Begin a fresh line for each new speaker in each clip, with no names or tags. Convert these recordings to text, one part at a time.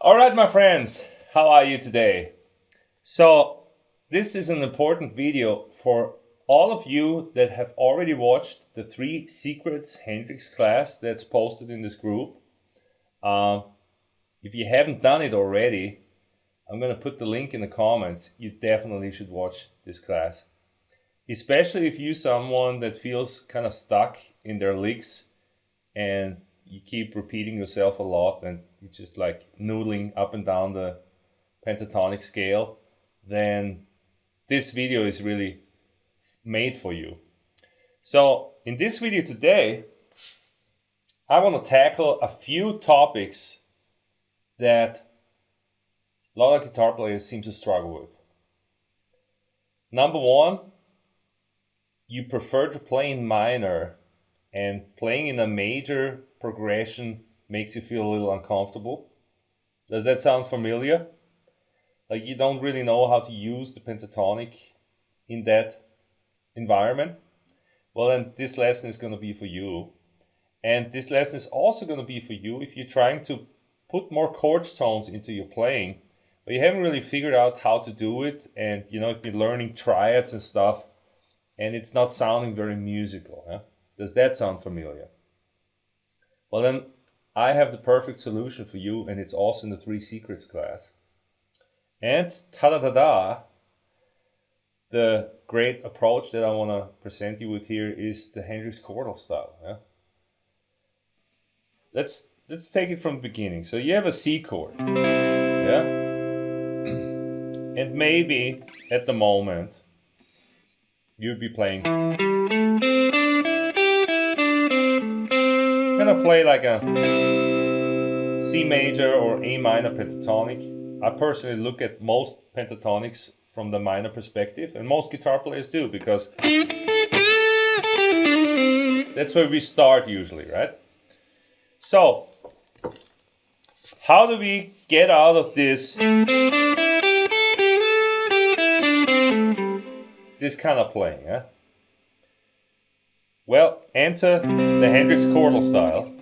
All right, my friends, how are you today? So, this is an important video for all of you that have already watched the 3 Secrets Hendrix class that's posted in this group. If you haven't done it already, I'm going to put the link in the comments. You definitely should watch this class. Especially if you're someone that feels kind of stuck in their licks and you keep repeating yourself a lot and you're just like noodling up and down the pentatonic scale, then this video is really made for you. So in this video today, I want to tackle a few topics that a lot of guitar players seem to struggle with. Number one, you prefer to play in minor, and playing in a major progression makes you feel a little uncomfortable. Does that sound familiar? Like you don't really know how to use the pentatonic in that environment? Well, then this lesson is going to be for you. And this lesson is also going to be for you if you're trying to put more chord tones into your playing, but you haven't really figured out how to do it, and you've been learning triads and stuff, and it's not sounding very musical. Huh? Does that sound familiar? Well, then I have the perfect solution for you, and it's also in the 3 Secrets class. And ta-da-da-da, the great approach that I want to present you with here is the Hendrix chordal style. Yeah? Let's take it from the beginning. So you have a C chord, yeah, and maybe at the moment you'd be playing. I'm gonna play like a C major or A minor pentatonic. I personally look at most pentatonics from the minor perspective, and most guitar players do, because that's where we start usually, right? So, how do we get out of this kind of playing? Yeah? Well, enter the Hendrix chordal style.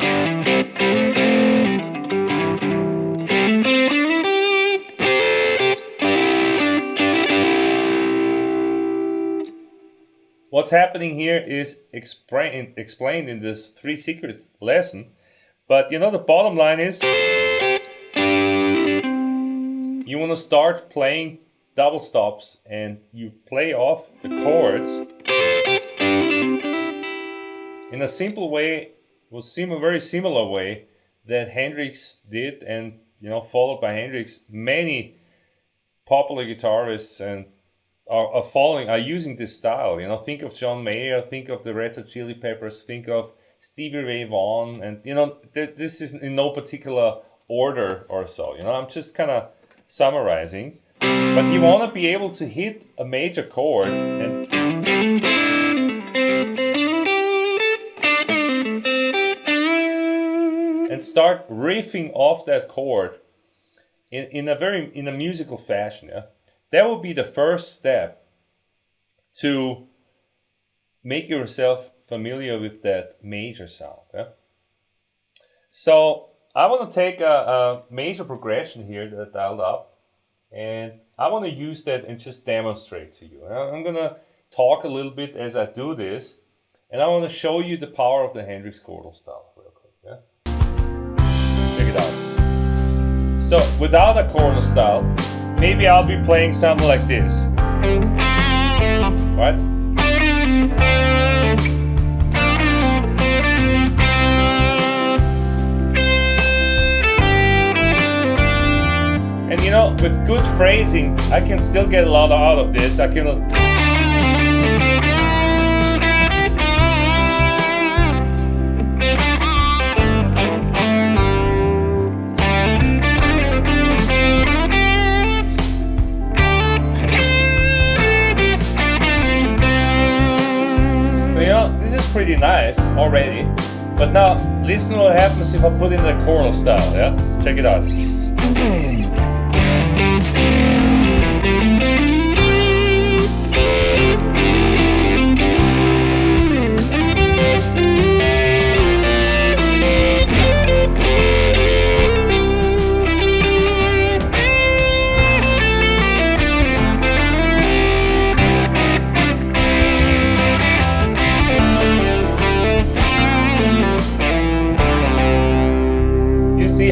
What's happening here is explained in this 3 Secrets lesson. But the bottom line is you want to start playing double stops, and you play off the chords in a simple way, very similar way that Hendrix did, and followed by Hendrix. Many popular guitarists and are using this style. Think of John Mayer, think of the Red Hot Chili Peppers, think of Stevie Ray Vaughan, and this is in no particular order or so. I'm just kind of summarizing, but you want to be able to hit a major chord and start riffing off that chord in a musical fashion. Yeah? That would be the first step to make yourself familiar with that major sound. Yeah? So I want to take a major progression here that I dialed up, and I want to use that and just demonstrate to you. I'm going to talk a little bit as I do this, and I want to show you the power of the Hendrix chordal style real quick. Yeah? Check it out. So without a chordal style, maybe I'll be playing something like this. Right? And with good phrasing, I can still get a lot out of this. This is pretty nice already. But now, listen what happens if I put in the chordal style, yeah? Check it out.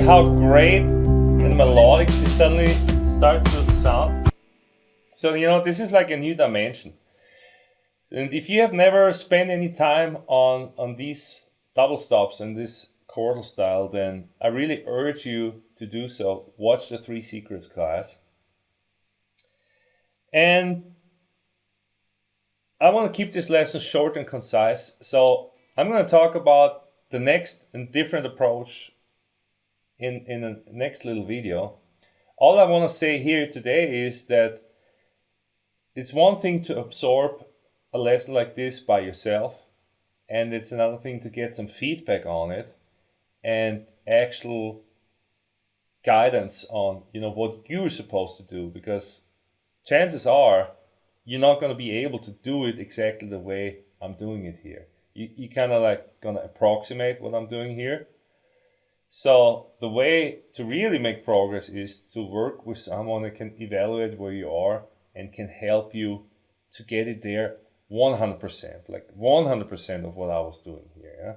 how great and melodic this suddenly starts to sound? So, this is like a new dimension. And if you have never spent any time on these double stops and this chordal style, then I really urge you to do so. Watch the 3 Secrets class. And I want to keep this lesson short and concise. So I'm going to talk about the next and different approach in the next little video. All I want to say here today is that it's one thing to absorb a lesson like this by yourself, and it's another thing to get some feedback on it and actual guidance on what you're supposed to do, because chances are you're not going to be able to do it exactly the way I'm doing it here. You kind of like going to approximate what I'm doing here. So the way to really make progress is to work with someone that can evaluate where you are and can help you to get it there 100%, like 100% of what I was doing here. Yeah?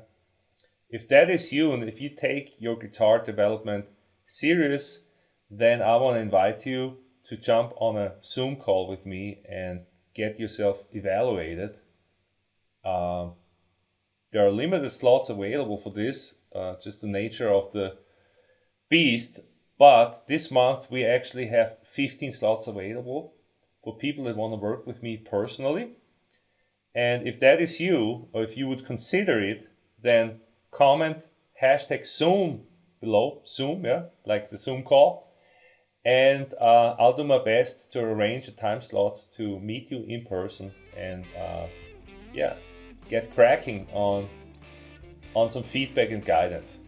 If that is you, and if you take your guitar development serious, then I want to invite you to jump on a Zoom call with me and get yourself evaluated. There are limited slots available for this, just the nature of the beast. But this month we actually have 15 slots available for people that want to work with me personally. And if that is you, or if you would consider it, then comment #Zoom below, Zoom, yeah, like the Zoom call. And I'll do my best to arrange a time slot to meet you in person and get cracking on some feedback and guidance.